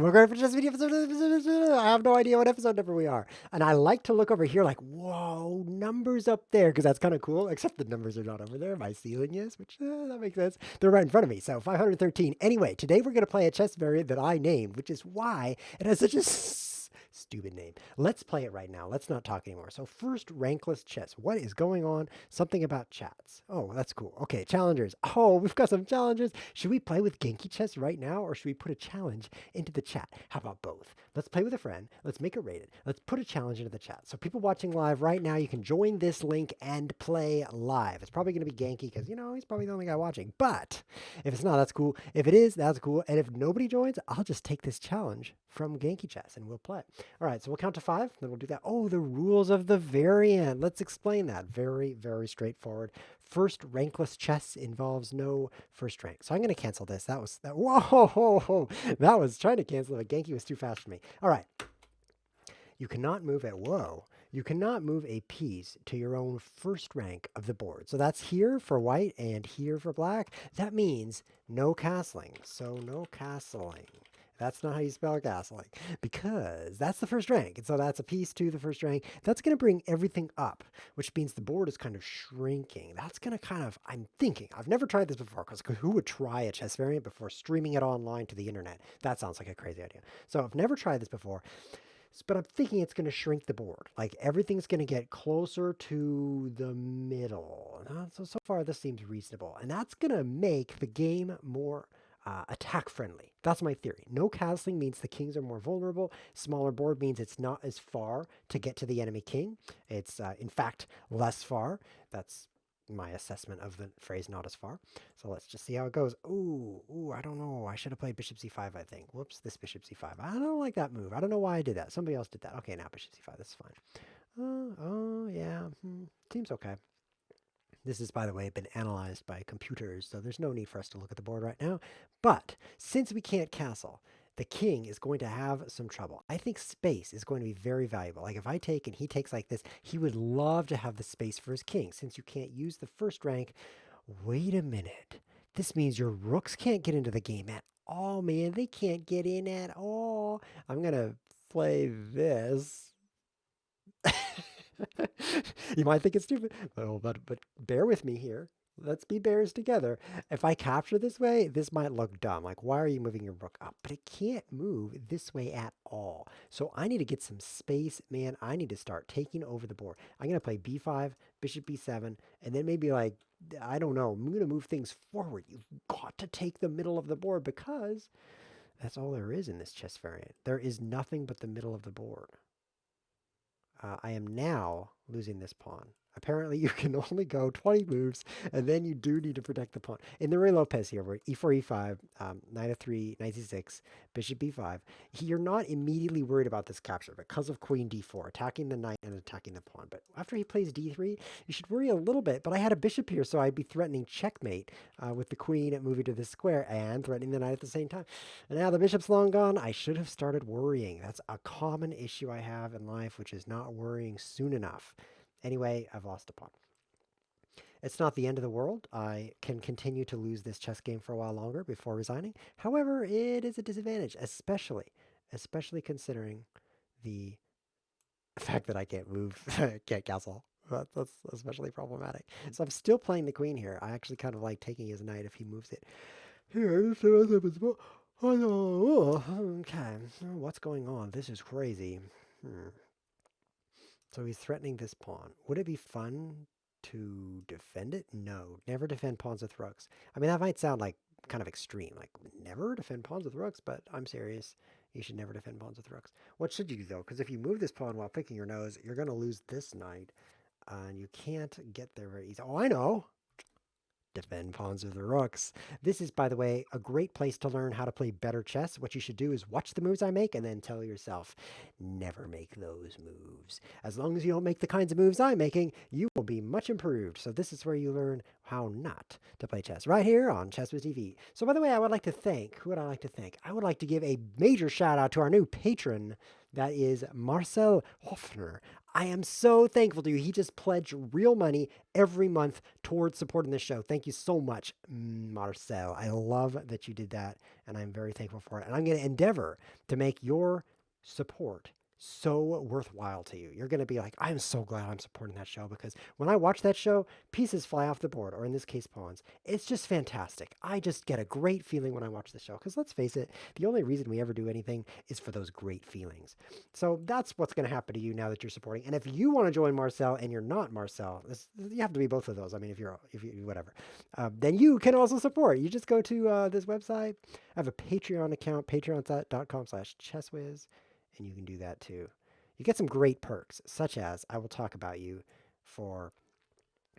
we're going for just video episode. I have no idea what episode number we are. And I like to look over here like, whoa, numbers up there, because that's kind of cool, except the numbers are not over there. My ceiling is, which that makes sense. They're right in front of me. So 513. Anyway, today we're going to play a chess variant that I named, which is why it has such a stupid name. Let's play it right now. Let's not talk anymore. So first, rankless chess. What is going on? Something about chats. Oh, that's cool. Okay, challengers. Oh, we've got some challengers. Should we play with Genki chess right now, or should we put a challenge into the chat? How about both? Let's play with a friend. Let's make it rated. Let's put a challenge into the chat. So people watching live right now, you can join this link and play live. It's probably going to be Genki because, he's probably the only guy watching. But if it's not, that's cool. If it is, that's cool. And if nobody joins, I'll just take this challenge from Genki chess and we'll play. All right, so we'll count to 5, then we'll do that. Oh, the rules of the variant. Let's explain that. Very, very straightforward. First, rankless chess involves no first rank. So I'm going to cancel this. Whoa, that was trying to cancel it, but Genki was too fast for me. All right. You cannot move you cannot move a piece to your own first rank of the board. So that's here for white and here for black. That means no castling. So no castling. That's not how you spell castling, because that's the first rank. And so that's a piece to the first rank. That's going to bring everything up, which means the board is kind of shrinking. That's going to I'm thinking, I've never tried this before, because who would try a chess variant before streaming it online to the internet? That sounds like a crazy idea. So I've never tried this before, but I'm thinking it's going to shrink the board. Like everything's going to get closer to the middle. So far this seems reasonable. And that's going to make the game more attack friendly. That's my theory. No castling means the kings are more vulnerable. Smaller board means it's not as far to get to the enemy king. It's in fact less far. That's my assessment of the phrase not as far. So let's just see how it goes. Ooh, I don't know. I should have played bishop c5, I think. Whoops, this bishop c5. I don't like that move. I don't know why I did that. Somebody else did that. Okay, now bishop c5. That's fine. Oh, yeah. Seems okay. This has, by the way, been analyzed by computers, so there's no need for us to look at the board right now. But since we can't castle, the king is going to have some trouble. I think space is going to be very valuable. Like if I take and he takes like this, he would love to have the space for his king. Since you can't use the first rank, wait a minute. This means your rooks can't get into the game at all, man. They can't get in at all. I'm going to play this. You might think it's stupid, but bear with me here. Let's be bears together. If I capture this way, this might look dumb. Like, why are you moving your rook up? But it can't move this way at all. So I need to get some space, man. I need to start taking over the board. I'm going to play b5, bishop b7, and then maybe like, I don't know, I'm going to move things forward. You've got to take the middle of the board because that's all there is in this chess variant. There is nothing but the middle of the board. I am now losing this pawn. Apparently, you can only go 20 moves, and then you do need to protect the pawn. In the Ray Lopez here, where e4, e5, knight f3, knight c6, bishop b5, you're not immediately worried about this capture because of queen d4, attacking the knight and attacking the pawn. But after he plays d3, you should worry a little bit. But I had a bishop here, so I'd be threatening checkmate with the queen moving to this square and threatening the knight at the same time. And now the bishop's long gone. I should have started worrying. That's a common issue I have in life, which is not worrying soon enough. Anyway, I've lost a pawn. It's not the end of the world. I can continue to lose this chess game for a while longer before resigning. However, it is a disadvantage, especially considering the fact that I can't move, can't castle. That's especially problematic. So I'm still playing the queen here. I actually kind of like taking his knight if he moves it. Here, oh no. Okay, what's going on? This is crazy. So he's threatening this pawn. Would it be fun to defend it? No, never defend pawns with rooks. I mean, that might sound like kind of extreme, like never defend pawns with rooks, but I'm serious. You should never defend pawns with rooks. What should you do, though? Because if you move this pawn while picking your nose, you're going to lose this knight, and you can't get there very easy. Oh, I know. Defend pawns with the rooks. This is, by the way, a great place to learn how to play better chess. What you should do is watch the moves I make and then tell yourself, never make those moves. As long as you don't make the kinds of moves I'm making, you will be much improved. So this is where you learn how not to play chess, right here on ChessWhiz TV. So by the way, I would like to thank, who would I like to thank? I would like to give a major shout out to our new patron. That is Marcel Hoffner. I am so thankful to you. He just pledged real money every month towards supporting the show. Thank you so much, Marcel. I love that you did that, and I'm very thankful for it. And I'm going to endeavor to make your support so worthwhile to you. You're going to be like, I'm so glad I'm supporting that show because when I watch that show, pieces fly off the board, or in this case, pawns. It's just fantastic. I just get a great feeling when I watch the show because let's face it, the only reason we ever do anything is for those great feelings. So that's what's going to happen to you now that you're supporting. And if you want to join Marcel and you're not Marcel, you have to be both of those. I mean, if you whatever, then you can also support. You just go to this website. I have a Patreon account, patreon.com/ChessWhiz, and you can do that too. You get some great perks, such as I will talk about you for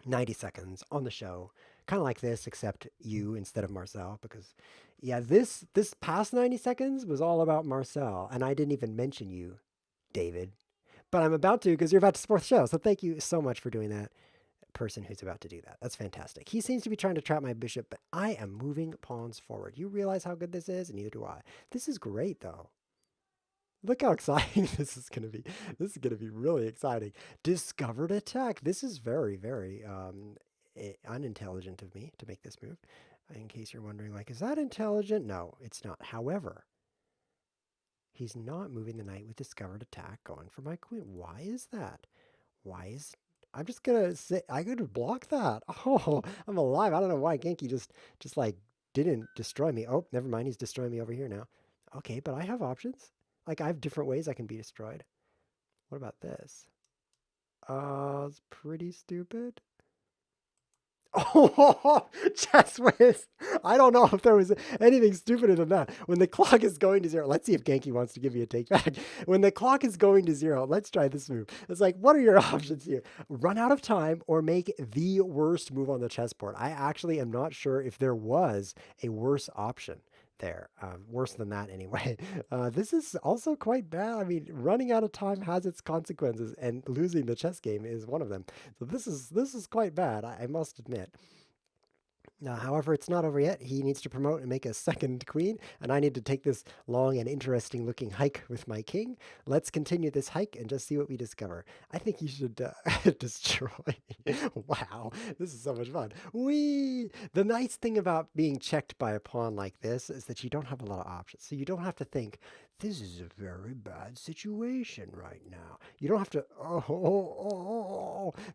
90 seconds on the show, kind of like this, except you instead of Marcel, because yeah, this past 90 seconds was all about Marcel, and I didn't even mention you, David, but I'm about to because you're about to support the show. So thank you so much for doing that, person who's about to do that. That's fantastic. He seems to be trying to trap my bishop, but I am moving pawns forward. You realize how good this is, and neither do I. This is great, though. Look how exciting this is going to be. This is going to be really exciting. Discovered attack. This is very, very unintelligent of me to make this move. In case you're wondering, like, is that intelligent? No, it's not. However, he's not moving the knight with discovered attack going for my queen. Why is that? Why is... I'm just going to say, I'm going to block that. Oh, I'm alive. I don't know why Genki just like didn't destroy me. Oh, never mind. He's destroying me over here now. Okay, but I have options. Like, I have different ways I can be destroyed. What about this? It's pretty stupid. Oh, ChessWhiz. I don't know if there was anything stupider than that. When the clock is going to zero, let's see if Genki wants to give me a take back. When the clock is going to zero, let's try this move. It's like, what are your options here? Run out of time or make the worst move on the chessboard. I actually am not sure if there was a worse option there. Worse than that anyway. This is also quite bad. I mean, running out of time has its consequences, and losing the chess game is one of them. So this is quite bad, I must admit. However, it's not over yet. He needs to promote and make a second queen, and I need to take this long and interesting looking hike with my king. Let's continue this hike and just see what we discover. I think you should destroy. Wow, this is so much fun. Whee! The nice thing about being checked by a pawn like this is that you don't have a lot of options. So you don't have to think, this is a very bad situation right now. You don't have to,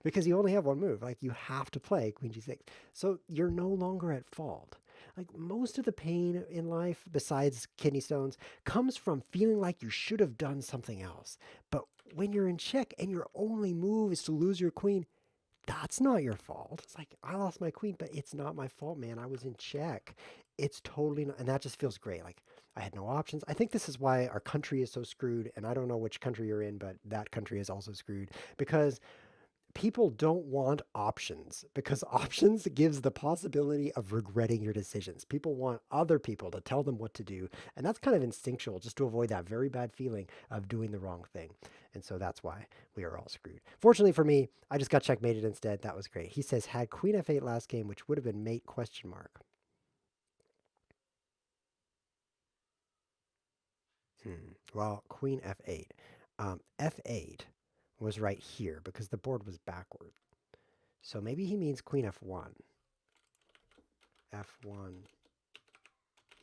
because you only have one move. Like, you have to play queen g6. So you're no longer at fault. Like, most of the pain in life, besides kidney stones, comes from feeling like you should have done something else. But when you're in check and your only move is to lose your queen, that's not your fault. It's like, I lost my queen, but it's not my fault, man. I was in check. It's totally not, and that just feels great. Like, I had no options. I think this is why our country is so screwed, and I don't know which country you're in, but that country is also screwed because people don't want options, because options gives the possibility of regretting your decisions. People want other people to tell them what to do, and that's kind of instinctual, just to avoid that very bad feeling of doing the wrong thing. And so that's why we are all screwed. Fortunately for me, I just got checkmated instead. That was great. He says had queen f8 last game, which would have been mate question mark. Well, queen f8. F8 was right here because the board was backward. So maybe he means queen f1. F1,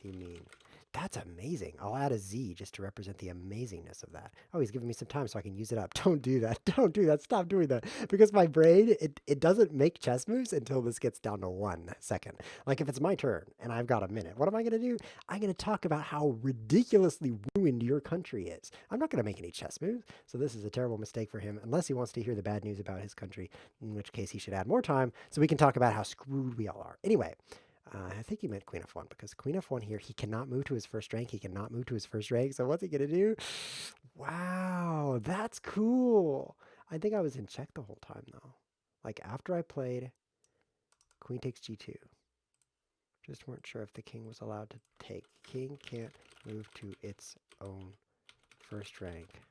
you mean. That's amazing. I'll add a Z just to represent the amazingness of that. Oh, he's giving me some time so I can use it up. Don't do that. Don't do that. Stop doing that. Because my brain, it doesn't make chess moves until this gets down to 1 second. Like, if it's my turn and I've got a minute, what am I going to do? I'm going to talk about how ridiculously ruined your country is. I'm not going to make any chess moves. So this is a terrible mistake for him, unless he wants to hear the bad news about his country, in which case he should add more time so we can talk about how screwed we all are. Anyway. I think he meant queen f1 because queen f1 here, he cannot move to his first rank. He cannot move to his first rank. So what's he going to do? Wow, that's cool. I think I was in check the whole time, though. Like, after I played queen takes g2. Just weren't sure if the king was allowed to take. King can't move to its own first rank.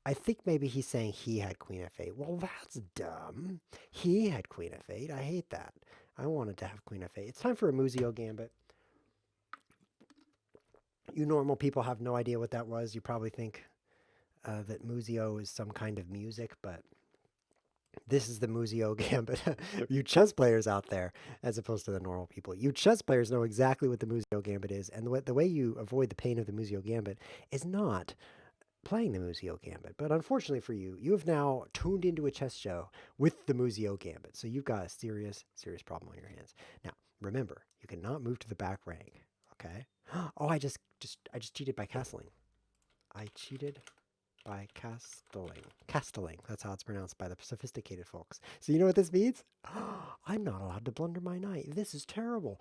I think maybe he's saying he had queen f8. Well, that's dumb. He had queen f8. I hate that. I wanted to have queen f8. It's time for a Muzio gambit. You normal people have no idea what that was. You probably think that Muzio is some kind of music, but this is the Muzio gambit. You chess players out there, as opposed to the normal people, you chess players know exactly what the Muzio gambit is, and the way you avoid the pain of the Muzio gambit is not playing the Muzio gambit. But unfortunately for you, you have now tuned into a chess show with the Muzio gambit, so you've got a serious, serious problem on your hands. Now, remember, you cannot move to the back rank. Okay? Oh, I just cheated by castling. I cheated by castelling. Castelling. That's how it's pronounced by the sophisticated folks. So you know what this means? I'm not allowed to blunder my knight. This is terrible.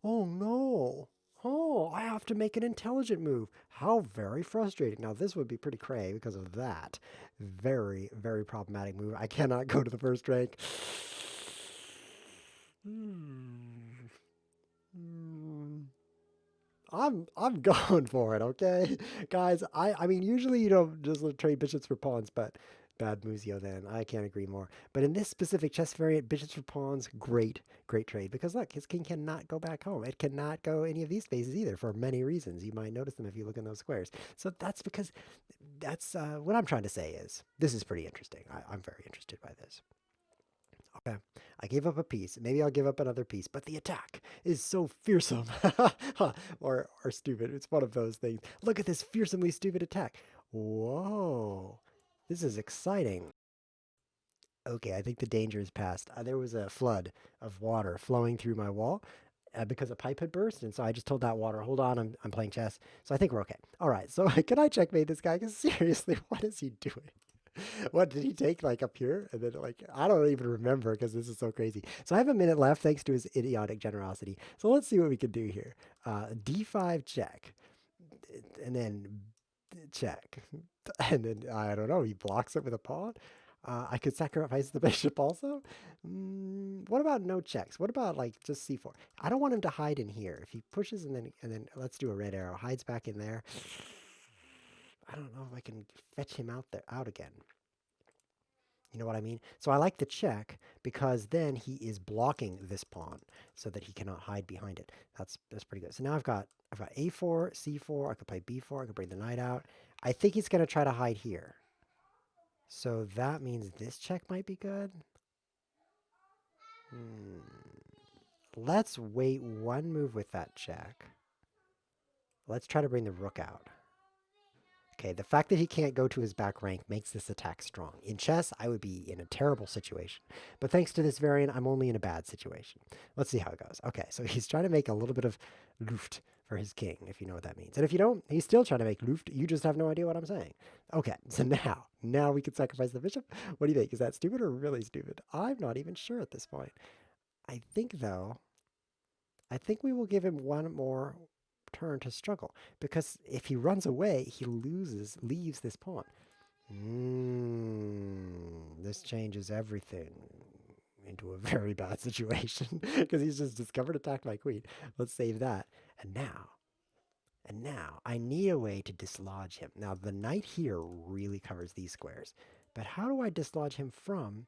Oh no. Oh, I have to make an intelligent move. How very frustrating. Now this would be pretty cray because of that. Very, very problematic move. I cannot go to the first rank. Hmm. Hmm. I'm going for it, okay? Guys, I mean usually you don't just trade bishops for pawns, but bad Muzio then. I can't agree more. But in this specific chess variant, bishops for pawns, great, great trade. Because look, his king cannot go back home. It cannot go any of these spaces either for many reasons. You might notice them if you look in those squares. So that's because that's what I'm trying to say is this is pretty interesting. I'm very interested by this. Okay, I gave up a piece. Maybe I'll give up another piece, but the attack is so fearsome. or stupid. It's one of those things. Look at this fearsomely stupid attack. Whoa. This is exciting. Okay, I think the danger is past. There was a flood of water flowing through my wall because a pipe had burst, and so I just told that water, hold on, I'm playing chess. So I think we're okay. All right, so can I checkmate this guy? Because seriously, what is he doing? What did he take like up here? And then like I don't even remember because this is so crazy. So I have a minute left thanks to his idiotic generosity. So let's see what we can do here. D5 check, and then check, and then I don't know. He blocks it with a pawn. I could sacrifice the bishop also. What about no checks? What about like just c4? I don't want him to hide in here. If he pushes and then let's do a red arrow. Hides back in there. I don't know if I can fetch him out again. You know what I mean? So I like the check because then he is blocking this pawn so that he cannot hide behind it. That's pretty good. So now I've got a4, c4. I could play b4. I could bring the knight out. I think he's going to try to hide here. So that means this check might be good. Hmm. Let's wait one move with that check. Let's try to bring the rook out. Okay, the fact that he can't go to his back rank makes this attack strong. In chess, I would be in a terrible situation. But thanks to this variant, I'm only in a bad situation. Let's see how it goes. Okay, so he's trying to make a little bit of Luft for his king, if you know what that means. And if you don't, he's still trying to make Luft. You just have no idea what I'm saying. Okay, so now we can sacrifice the bishop. What do you think? Is that stupid or really stupid? I'm not even sure at this point. I think, though, I think we will give him one more turn to struggle because if he runs away, he leaves this pawn. This changes everything into a very bad situation because he's just discovered attacked my queen. Let's save that. And now I need a way to dislodge him. Now the knight here really covers these squares, but how do I dislodge him from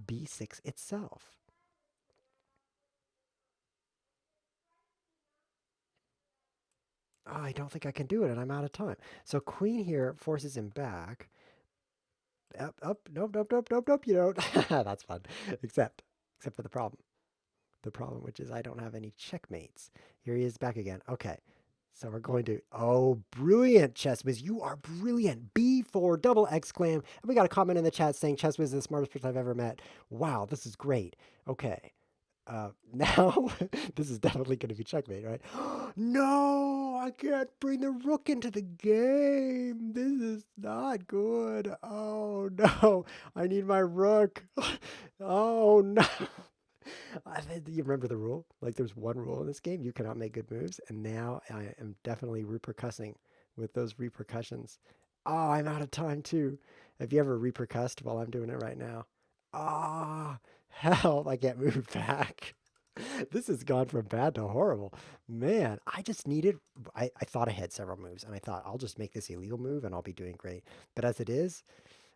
b6 itself? Oh, I don't think I can do it, and I'm out of time. So queen here forces him back. Up, nope, nope, nope, nope, nope, you don't. That's fun. Except for the problem. The problem, which is I don't have any checkmates. Here he is back again. Okay. So we're going to, oh, brilliant, ChessWhiz. You are brilliant. B4, double exclam. And we got a comment in the chat saying ChessWhiz is the smartest person I've ever met. Wow, this is great. Okay. Now, this is definitely going to be checkmate, right? No, I can't bring the rook into the game. This is not good. Oh, no. I need my rook. Oh, no. You remember the rule? Like, there's one rule in this game. You cannot make good moves. And now I am definitely repercussing with those repercussions. Oh, I'm out of time, too. Have you ever repercussed while I'm doing it right now? Ah, help, I can't move back. This has gone from bad to horrible. Man, I just needed, I thought I had several moves and I thought I'll just make this illegal move and I'll be doing great. But as it is,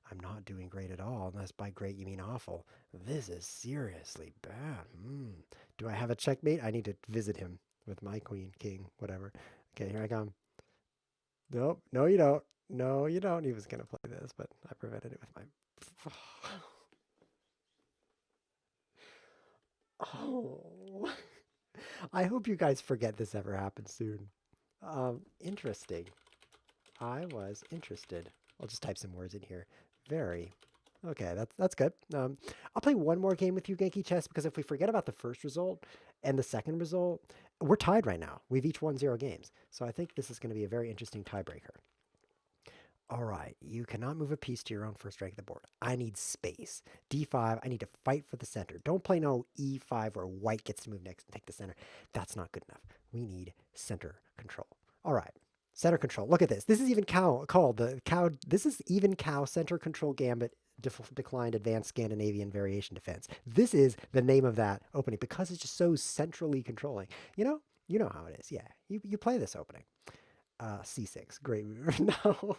I'm not doing great at all, unless by great you mean awful. This is seriously bad. Do I have a checkmate? I need to visit him with my queen, king, whatever. Okay, here I come. Nope. No, you don't. No, you don't. He was gonna play this, but I prevented it with my. Oh. I hope you guys forget this ever happened soon. Interesting. I was interested. I'll just type some words in here. Very. Okay, that's good. I'll play one more game with you, Genki Chess, because if we forget about the first result and the second result, we're tied right now. We've each won 0 games. So I think this is going to be a very interesting tiebreaker. All right, you cannot move a piece to your own first rank of the board. I need space. D5, I need to fight for the center. Don't play no E5 where white gets to move next and take the center. That's not good enough. We need center control. All right, center control. Look at this. This is even called the cow. This is even cow center control gambit declined advanced Scandinavian variation defense. This is the name of that opening because it's just so centrally controlling. You know how it is. Yeah, you play this opening. C6, great move. No.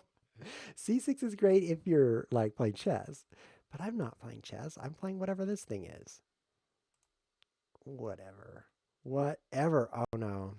C6 is great if you're like playing chess, but I'm not playing chess. I'm playing whatever this thing is. Whatever. Whatever. Oh no.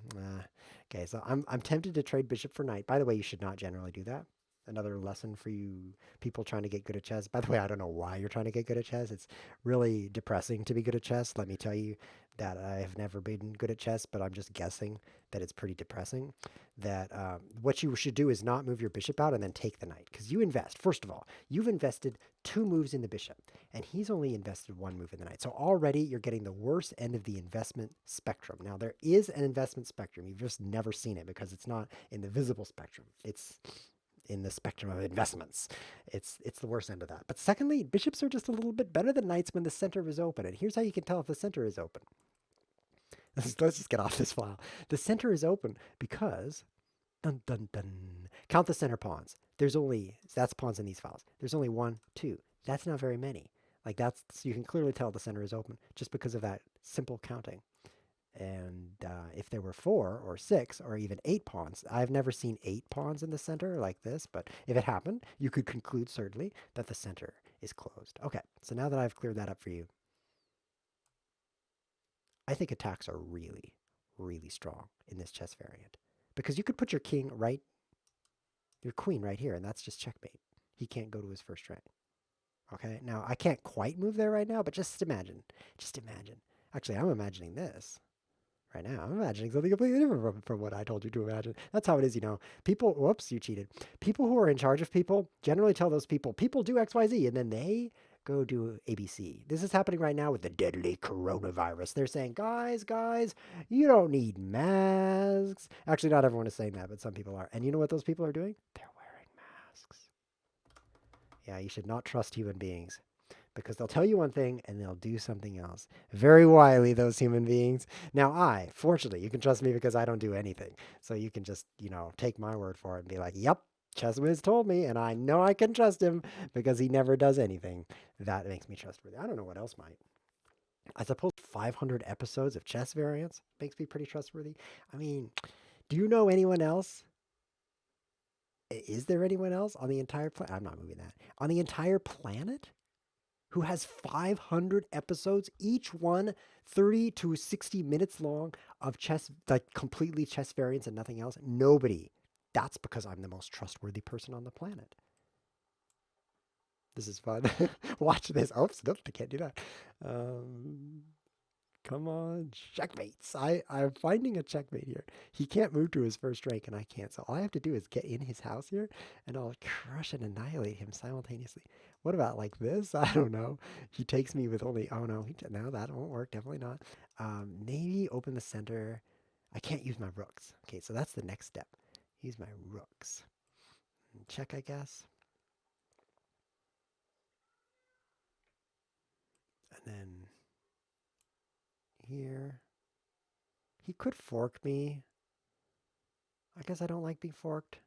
Okay, so I'm tempted to trade bishop for knight. By the way, you should not generally do that. Another lesson for you people trying to get good at chess. By the way, I don't know why you're trying to get good at chess. It's really depressing to be good at chess. Let me tell you that I have never been good at chess, but I'm just guessing that it's pretty depressing. That what you should do is not move your bishop out and then take the knight. Because you invest, first of all, you've invested 2 moves in the bishop, and he's only invested 1 move in the knight. So already you're getting the worst end of the investment spectrum. Now, there is an investment spectrum. You've just never seen it because it's not in the visible spectrum. It's in the spectrum of investments. It's the worst end of that. But secondly, bishops are just a little bit better than knights when the center is open. And here's how you can tell if the center is open. Let's just get off this file. The center is open because dun dun dun. Count the center pawns. That's pawns in these files. There's only 1, 2. That's not very many. Like so you can clearly tell the center is open just because of that simple counting. And if there were 4 or 6 or even 8 pawns, I've never seen 8 pawns in the center like this, but if it happened, you could conclude certainly that the center is closed. Okay, so now that I've cleared that up for you, I think attacks are really, really strong in this chess variant. Because you could put your your queen right here, and that's just checkmate. He can't go to his first rank. Okay, now I can't quite move there right now, but just imagine. Just imagine. Actually, I'm imagining this. Right now, I'm imagining something completely different from what I told you to imagine. That's how it is, People, whoops, you cheated. People who are in charge of people generally tell those people do X, Y, Z, and then they go do ABC. This is happening right now with the deadly coronavirus. They're saying, guys, you don't need masks. Actually, not everyone is saying that, but some people are. And you know what those people are doing? They're wearing masks. Yeah, you should not trust human beings because they'll tell you one thing and they'll do something else. Very wily, those human beings. Now, fortunately, you can trust me because I don't do anything. So you can just, take my word for it and be like, yep, ChessWhiz told me, and I know I can trust him because he never does anything. That makes me trustworthy. I don't know what else might. I suppose 500 episodes of chess variants makes me pretty trustworthy. I mean, do you know anyone else? Is there anyone else on the entire planet? I'm not moving that. On the entire planet? Who has 500 episodes, each one 30 to 60 minutes long of chess, like completely chess variants and nothing else? Nobody. That's because I'm the most trustworthy person on the planet. This is fun. Watch this. Oops, nope, I can't do that. Um, Come on, checkmates. I'm finding a checkmate here. He can't move to his first rank, and I can't. So all I have to do is get in his house here, and I'll crush and annihilate him simultaneously. What about like this? I don't know. He takes me with only. Oh no, no, that won't work. Definitely not. Maybe open the center. I can't use my rooks. Okay, so that's the next step. Use my rooks. Check, I guess. And then here. He could fork me. I guess I don't like being forked.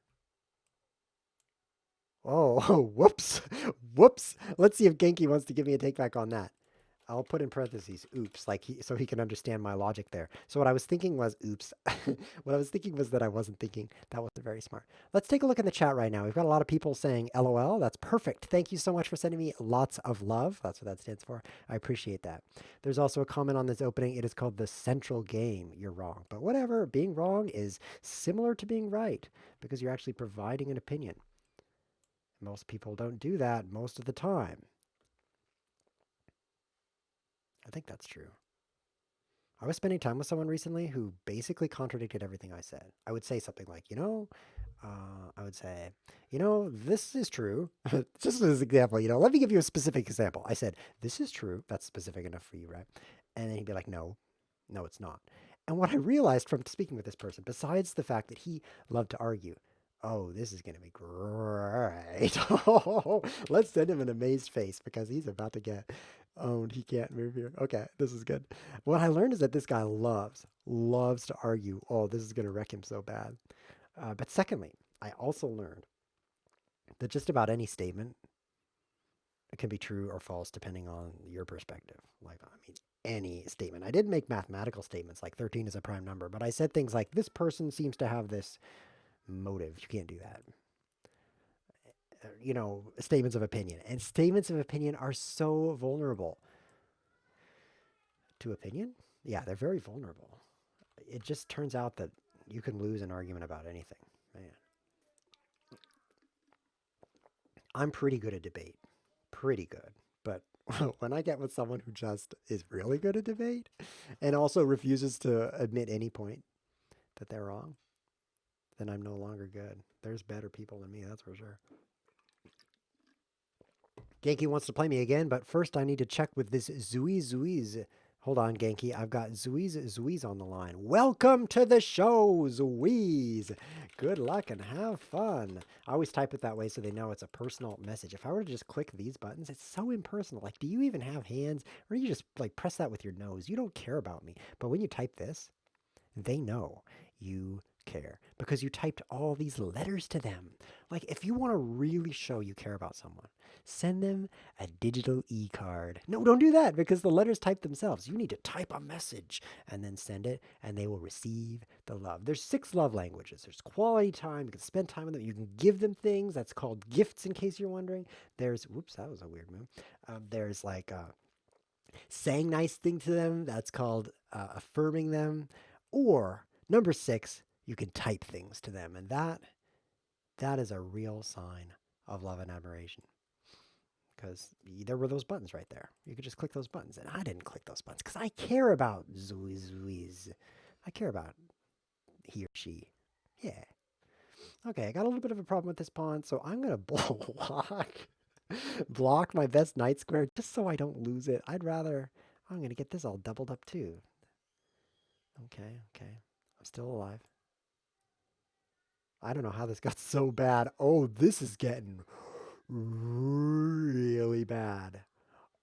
Oh, whoops. Whoops. Let's see if Genki wants to give me a take back on that. I'll put in parentheses, oops, like so he can understand my logic there. So what I was thinking was, oops. What I was thinking was that I wasn't thinking. That wasn't very smart. Let's take a look in the chat right now. We've got a lot of people saying LOL. That's perfect. Thank you so much for sending me lots of love. That's what that stands for. I appreciate that. There's also a comment on this opening. It is called the central game. You're wrong. But whatever. Being wrong is similar to being right because you're actually providing an opinion. Most people don't do that most of the time. I think that's true. I was spending time with someone recently who basically contradicted everything I said. I would say something like, I would say, this is true. Just as an example, let me give you a specific example. I said, this is true. That's specific enough for you, right? And then he'd be like, no, it's not. And what I realized from speaking with this person, besides the fact that he loved to argue, oh, this is going to be great. Let's send him an amazed face because he's about to get owned. He can't move here. Okay, this is good. What I learned is that this guy loves to argue. Oh, this is going to wreck him so bad. But secondly, I also learned that just about any statement can be true or false depending on your perspective. Like, I mean, any statement. I didn't make mathematical statements like 13 is a prime number, but I said things like, this person seems to have this motive. You can't do that. Statements of opinion. And statements of opinion are so vulnerable. To opinion? Yeah, they're very vulnerable. It just turns out that you can lose an argument about anything. Man. I'm pretty good at debate. Pretty good. But when I get with someone who just is really good at debate and also refuses to admit any point that they're wrong, then I'm no longer good. There's better people than me, that's for sure. Genki wants to play me again, but first I need to check with this Zuiz. Hold on, Genki. I've got Zuiz on the line. Welcome to the show, Zuiz. Good luck and have fun. I always type it that way so they know it's a personal message. If I were to just click these buttons, it's so impersonal. Like, do you even have hands? Or you just like press that with your nose? You don't care about me. But when you type this, they know you care because you typed all these letters to them. Like, if you want to really show you care about someone, send them a digital e-card. No, don't do that because the letters type themselves. You need to type a message and then send it, and they will receive the love. There's 6 love languages. There's quality time. You can spend time with them. You can give them things. That's called gifts, in case you're wondering. There's, whoops, that was a weird move. There's like saying nice things to them. That's called affirming them. Or number 6, you can type things to them, and that is a real sign of love and admiration. Because there were those buttons right there. You could just click those buttons, and I didn't click those buttons because I care about Zuiz. I care about he or she. Yeah. Okay, I got a little bit of a problem with this pawn, so I'm gonna block my best knight square just so I don't lose it. I'm gonna get this all doubled up too. Okay. I'm still alive. I don't know how this got so bad. Oh, this is getting really bad.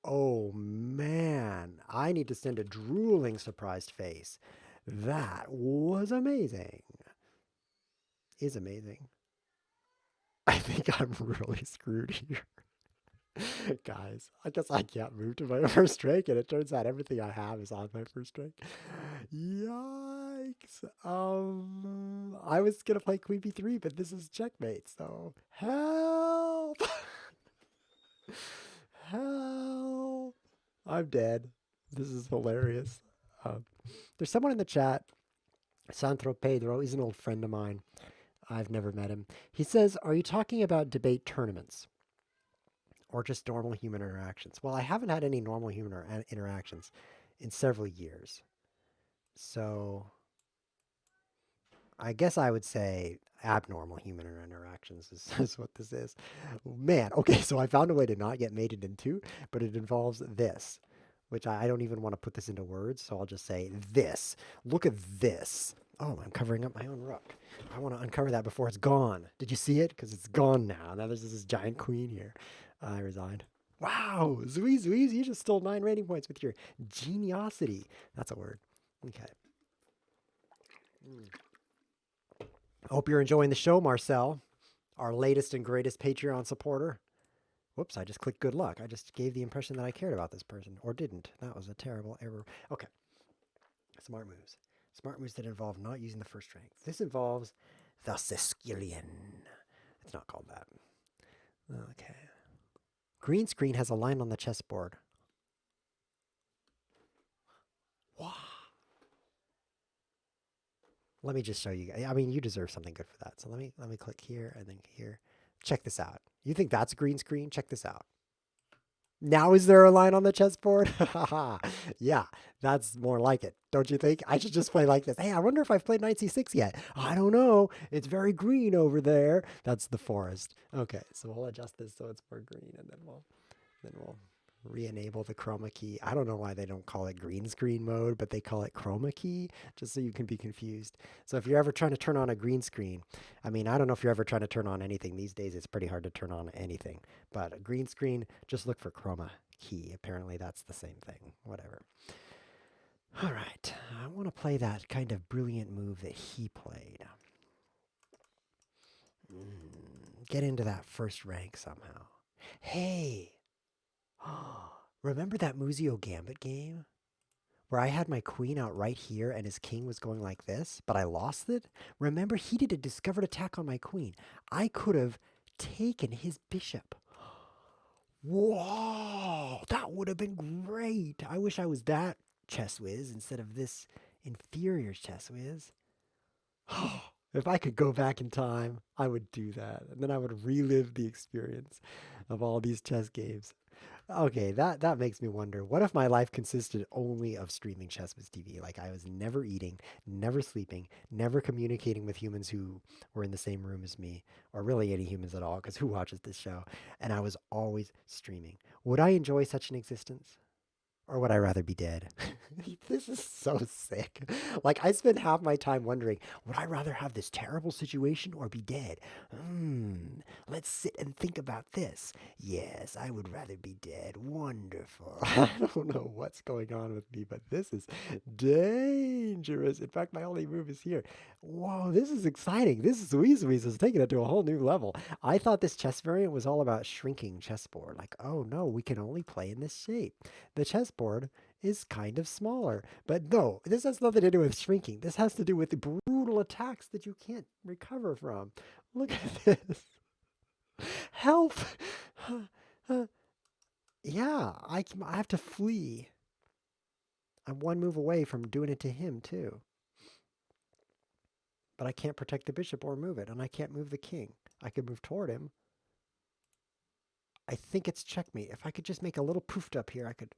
Oh, man. I need to send a drooling surprised face. That was amazing. Is amazing. I think I'm really screwed here. Guys, I guess I can't move to my first rank, and it turns out everything I have is on my first rank. Yikes. I was gonna play Queen B3, but this is checkmate, so help! Help! I'm dead. This is hilarious. There's someone in the chat. Sandro Pedro, he's an old friend of mine. I've never met him. He says, are you talking about debate tournaments? Or just normal human interactions? Well, I haven't had any normal human interactions in several years. So I guess I would say abnormal human interactions is what this is. Man, okay, so I found a way to not get mated in 2, but it involves this, which I don't even want to put this into words, so I'll just say this. Look at this. Oh, I'm covering up my own rook. I want to uncover that before it's gone. Did you see it? Because it's gone now. Now there's this giant queen here. I resigned. Wow, Zuiz, you just stole 9 rating points with your geniosity. That's a word. Okay. I hope you're enjoying the show, Marcel, our latest and greatest Patreon supporter. Whoops, I just clicked good luck. I just gave the impression that I cared about this person, or didn't. That was a terrible error. Okay, smart moves. Smart moves that involve not using the first rank. This involves the Sicilian. It's not called that. Okay. Green screen has a line on the chessboard. Wow. Let me just show you. I mean, you deserve something good for that. So let me click here and then here. Check this out. You think that's a green screen? Check this out. Now is there a line on the chessboard? Yeah, that's more like it. Don't you think? I should just play like this. Hey, I wonder if I've played knight c6 yet. I don't know. It's very green over there. That's the forest. Okay, so we'll adjust this so it's more green, and then we'll re-enable the chroma key. I don't know why they don't call it green screen mode, but they call it chroma key, just so you can be confused. So if you're ever trying to turn on a green screen, I mean, I don't know if you're ever trying to turn on anything. These days, it's pretty hard to turn on anything. But a green screen, just look for chroma key. Apparently, that's the same thing. Whatever. All right. I want to play that kind of brilliant move that he played. Get into that first rank somehow. Hey! Remember that Muzio gambit game? Where I had my queen out right here and his king was going like this, but I lost it? Remember, he did a discovered attack on my queen. I could have taken his bishop. Whoa, that would have been great. I wish I was that ChessWhiz instead of this inferior ChessWhiz. If I could go back in time, I would do that. And then I would relive the experience of all these chess games. Okay, that makes me wonder. What if my life consisted only of streaming ChessWhiz TV? Like I was never eating, never sleeping, never communicating with humans who were in the same room as me, or really any humans at all, because who watches this show? And I was always streaming. Would I enjoy such an existence? Or would I rather be dead? This is so sick. Like, I spend half my time wondering, would I rather have this terrible situation or be dead? Let's sit and think about this. Yes, I would rather be dead. Wonderful. I don't know what's going on with me, but this is dangerous. In fact, my only move is here. Whoa, this is exciting. This is Weez is taking it to a whole new level. I thought this chess variant was all about shrinking chessboard. Like, oh no, we can only play in this shape. The chessboard is kind of smaller. But no, this has nothing to do with shrinking. This has to do with the brutal attacks that you can't recover from. Look at this. Help! Yeah, I have to flee. I'm one move away from doing it to him, too. But I can't protect the bishop or move it, and I can't move the king. I could move toward him. I think it's checkmate. If I could just make a little poofed up here, I could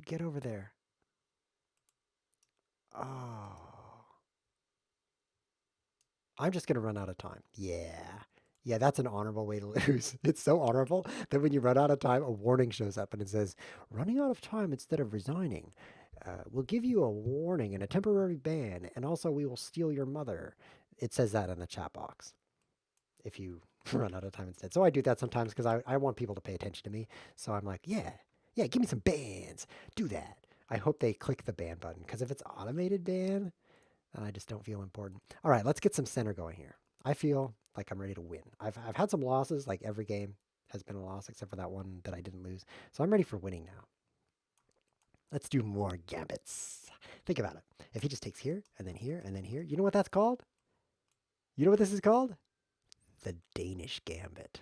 get over there. Oh. I'm just going to run out of time. Yeah. Yeah, that's an honorable way to lose. It's so honorable that when you run out of time, a warning shows up and it says, running out of time instead of resigning. We'll give you a warning and a temporary ban, and also we will steal your mother. It says that in the chat box if you run out of time instead. So I do that sometimes because I want people to pay attention to me. So I'm like, yeah, give me some bans. Do that. I hope they click the ban button because if it's automated ban, I just don't feel important. All right, let's get some center going here. I feel like I'm ready to win. I've had some losses, like every game has been a loss except for that one that I didn't lose. So I'm ready for winning now. Let's do more gambits. Think about it. If he just takes here, and then here, and then here, you know what that's called? You know what this is called? The Danish gambit.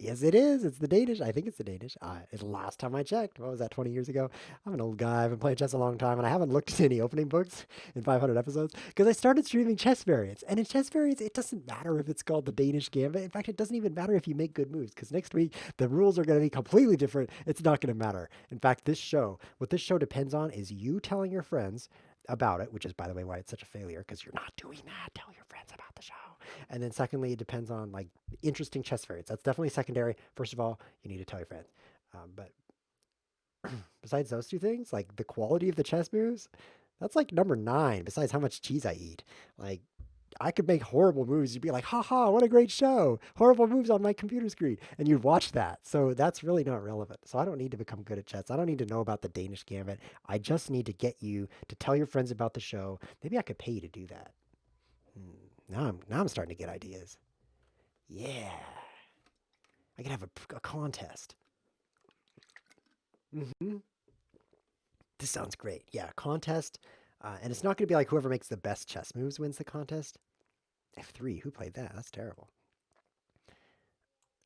Yes, it is. It's the Danish. I think it's the Danish. It's the last time I checked. What was that, 20 years ago? I'm an old guy. I've been playing chess a long time, and I haven't looked at any opening books in 500 episodes because I started streaming chess variants. And in chess variants, it doesn't matter if it's called the Danish Gambit. In fact, it doesn't even matter if you make good moves because next week, the rules are going to be completely different. It's not going to matter. In fact, what this show depends on is you telling your friends about it, which is, by the way, why it's such a failure because you're not doing that. Tell your friends about the show. And then secondly, it depends on like interesting chess variants. That's definitely secondary. First of all, you need to tell your friends. But besides those two things, like the quality of the chess moves, that's like number 9. Besides how much cheese I eat, like I could make horrible moves. You'd be like, haha, what a great show. Horrible moves on my computer screen. And you'd watch that. So that's really not relevant. So I don't need to become good at chess. I don't need to know about the Danish Gambit. I just need to get you to tell your friends about the show. Maybe I could pay you to do that. Now I'm starting to get ideas. Yeah. I could have a contest. Hmm. This sounds great. Yeah, contest. And it's not going to be like whoever makes the best chess moves wins the contest. F3, who played that? That's terrible.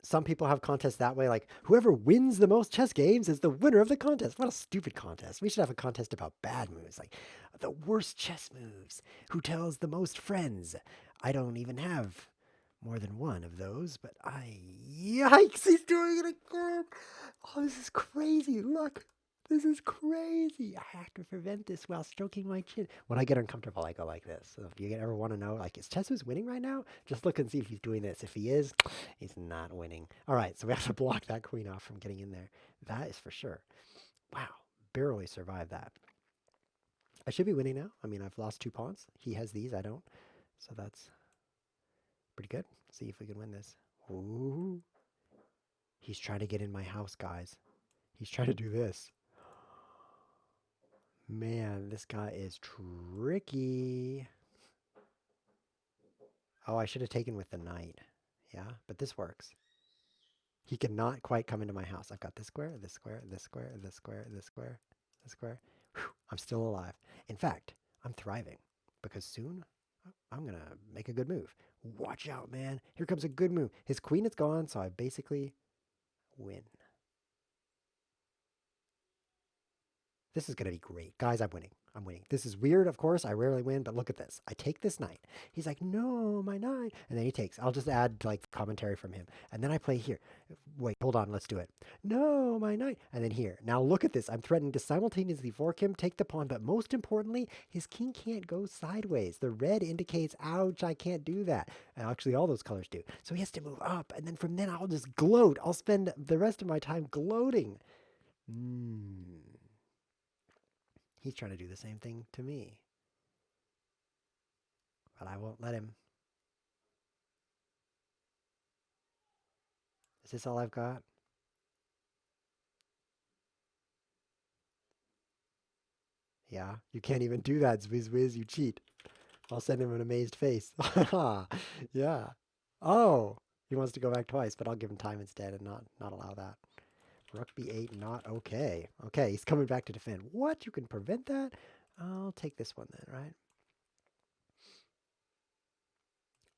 Some people have contests that way, like whoever wins the most chess games is the winner of the contest. What a stupid contest. We should have a contest about bad moves, like the worst chess moves. Who tells the most friends? I don't even have more than one of those, but yikes, he's doing it again. Oh, this is crazy. Look, this is crazy. I have to prevent this while stroking my chin. When I get uncomfortable, I go like this. So if you ever want to know, like, is ChessWhiz winning right now? Just look and see if he's doing this. If he is, he's not winning. All right, so we have to block that queen off from getting in there. That is for sure. Wow, barely survived that. I should be winning now. I mean, I've lost 2 pawns. He has these, I don't. So that's pretty good. See if we can win this. Ooh. He's trying to get in my house, guys. He's trying to do this. Man, this guy is tricky. Oh, I should have taken with the knight. Yeah, but this works. He cannot quite come into my house. I've got this square, this square, this square, this square, this square, this square. Whew, I'm still alive. In fact, I'm thriving because soon I'm going to make a good move. Watch out, man. Here comes a good move. His queen is gone, so I basically win. This is going to be great. Guys, I'm winning. I'm winning. This is weird, of course. I rarely win, but look at this. I take this knight. He's like, no, my knight. And then he takes. I'll just add like commentary from him. And then I play here. Wait, hold on. Let's do it. No, my knight. And then here. Now look at this. I'm threatening to simultaneously fork him, take the pawn, but most importantly, his king can't go sideways. The red indicates, ouch, I can't do that. And actually, all those colors do. So he has to move up. And then from then, I'll just gloat. I'll spend the rest of my time gloating. He's trying to do the same thing to me. But I won't let him. Is this all I've got? Yeah, you can't even do that, ChessWhiz, you cheat. I'll send him an amazed face. Yeah. Oh, he wants to go back twice, but I'll give him time instead and not allow that. Rook b8, not okay. Okay, he's coming back to defend. What? You can prevent that? I'll take this one then, right?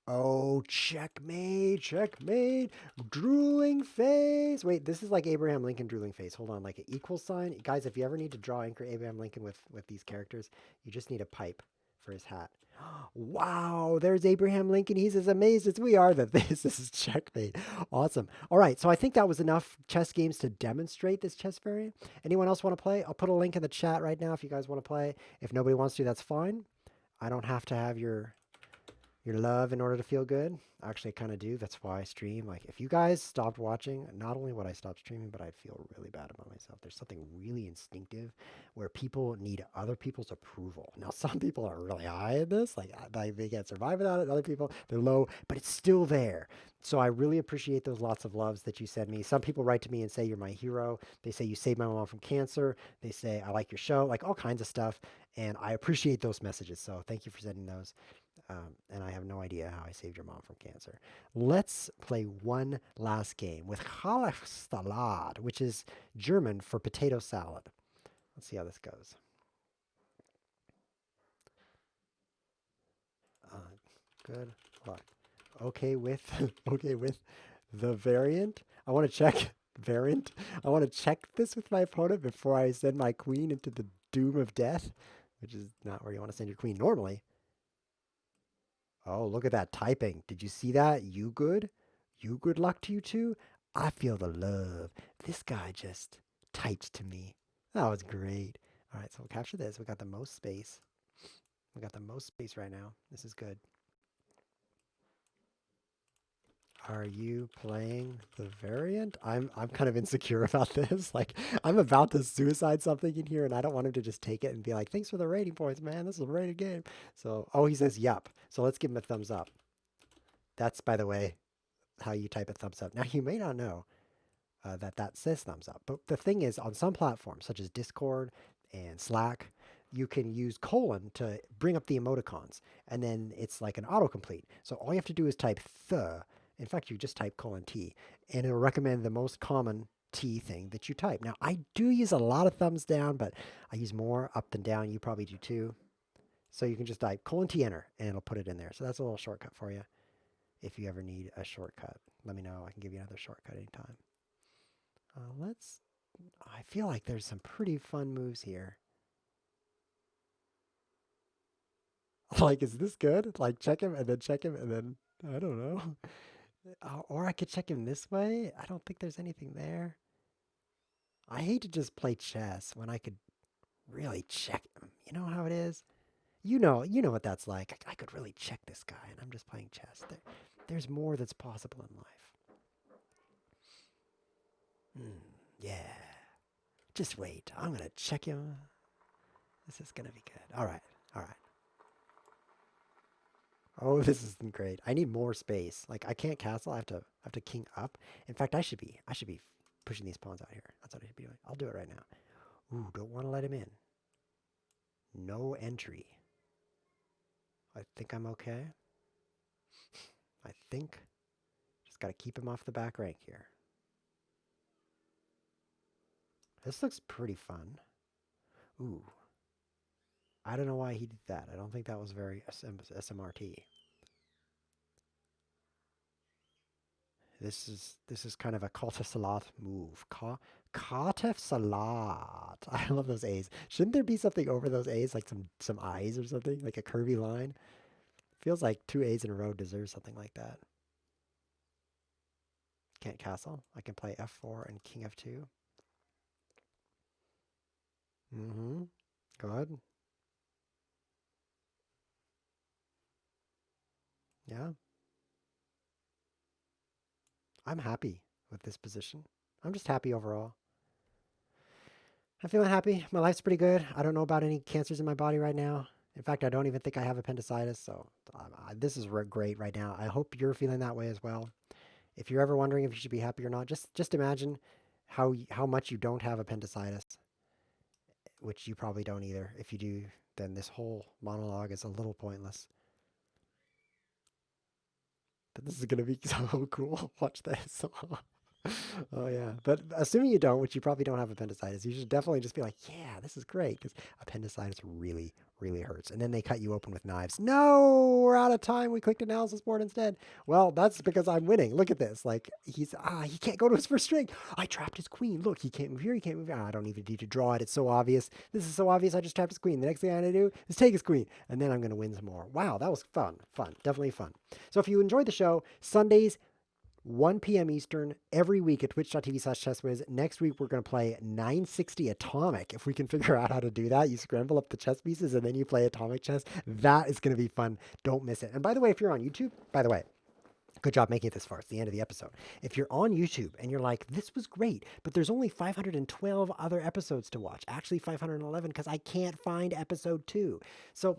Oh, checkmate, checkmate, drooling face. Wait, this is like Abraham Lincoln drooling face. Hold on, like an equal sign. Guys, if you ever need to draw anchor Abraham Lincoln with these characters, you just need a pipe for his hat. Wow, there's Abraham Lincoln. He's as amazed as we are that this is checkmate. Awesome. All right, so I think that was enough chess games to demonstrate this chess variant. Anyone else want to play? I'll put a link in the chat right now if you guys want to play. If nobody wants to, that's fine. I don't have to have your love in order to feel good. Actually, I kind of do. That's why I stream. Like, if you guys stopped watching, not only would I stop streaming, but I'd feel really bad about myself. There's something really instinctive where people need other people's approval. Now, some people are really high in this, like they can't survive without it. Other people, they're low, but it's still there. So I really appreciate those lots of loves that you send me. Some people write to me and say you're my hero. They say you saved my mom from cancer. They say I like your show, like all kinds of stuff. And I appreciate those messages. So thank you for sending those. And I have no idea how I saved your mom from cancer. Let's play one last game with Salat, which is German for potato salad. Let's see how this goes. Good luck. Okay with okay with the variant. I want to check variant. I want to check this with my opponent before I send my queen into the doom of death, which is not where you want to send your queen normally. Oh, look at that typing. Did you see that? You good? You good luck to you too? I feel the love. This guy just types to me. That was great. All right, so we'll capture this. We got the most space. We got the most space right now. This is good. Are you playing the variant? I'm kind of insecure about this. Like, I'm about to suicide something in here, and I don't want him to just take it and be like, "Thanks for the rating points, man. This is a rated game." So, oh, he says, "Yup." So let's give him a thumbs up. That's, by the way, how you type a thumbs up. Now, you may not know that says thumbs up, but the thing is, on some platforms such as Discord and Slack, you can use colon to bring up the emoticons, and then it's like an autocomplete. So all you have to do is type "the," In fact, you just type :T, and it'll recommend the most common T thing that you type. Now, I do use a lot of thumbs down, but I use more up than down. You probably do too. So you can just type :T enter, and it'll put it in there. So that's a little shortcut for you. If you ever need a shortcut, let me know. I can give you another shortcut anytime. I feel like there's some pretty fun moves here. Like, is this good? Like, check him and then, I don't know. Or I could check him this way. I don't think there's anything there. I hate to just play chess when I could really check him. You know how it is? You know what that's like. I could really check this guy, and I'm just playing chess. There's more that's possible in life. Yeah. Just wait. I'm going to check him. This is going to be good. All right. All right. Oh, this isn't great. I need more space. Like, I can't castle. I have to king up. In fact, I should be pushing these pawns out here. That's what I should be doing. I'll do it right now. Ooh, don't want to let him in. No entry. I think I'm okay. I think. Just got to keep him off the back rank here. This looks pretty fun. Ooh. I don't know why he did that. I don't think that was very SMRT. This is kind of a Kotef Salat move. Kotef Salat. I love those A's. Shouldn't there be something over those A's, like some I's or something, like a curvy line? Feels like 2 A's in a row deserve something like that. Can't castle. I can play F4 and King F2. Good. Yeah. I'm happy with this position. I'm just happy overall. I'm feeling happy. My life's pretty good. I don't know about any cancers in my body right now. In fact, I don't even think I have appendicitis. So this is great right now. I hope you're feeling that way as well. If you're ever wondering if you should be happy or not, just imagine how much you don't have appendicitis, which you probably don't either. If you do, then this whole monologue is a little pointless. But this is going to be so cool. Watch this. Oh yeah, but assuming you don't, which you probably don't have appendicitis, you should definitely just be like, yeah, this is great, because appendicitis really, really hurts. And then they cut you open with knives. No, we're out of time. We clicked analysis board instead. Well, that's because I'm winning. Look at this. Like, he can't go to his first string. I trapped his queen. Look, he can't move here. He can't move here. I don't even need to draw it. It's so obvious. This is so obvious. I just trapped his queen. The next thing I'm going to do is take his queen, and then I'm going to win some more. Wow, that was fun. Definitely fun. So if you enjoyed the show, Sundays, 1 p.m. Eastern every week at twitch.tv/ChessWhiz. Next week, we're going to play 960 Atomic. If we can figure out how to do that, you scramble up the chess pieces and then you play Atomic chess. That is going to be fun. Don't miss it. And by the way, if you're on YouTube, by the way, good job making it this far. It's the end of the episode. If you're on YouTube and you're like, this was great, but there's only 512 other episodes to watch. Actually, 511 because I can't find episode 2. So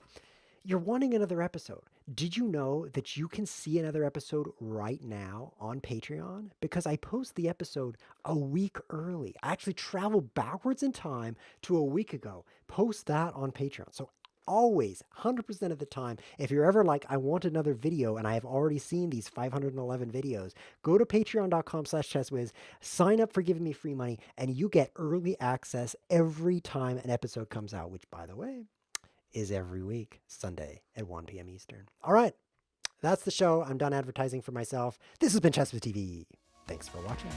you're wanting another episode. Did you know that you can see another episode right now on Patreon? Because I post the episode a week early. I actually travel backwards in time to a week ago. Post that on Patreon. So always, 100% of the time, if you're ever like, I want another video and I have already seen these 511 videos, go to patreon.com/ChessWhiz, sign up for giving me free money, and you get early access every time an episode comes out, which, by the way, is every week, Sunday at 1 p.m. Eastern. All right, that's the show. I'm done advertising for myself. This has been ChessWhiz TV. Thanks for watching.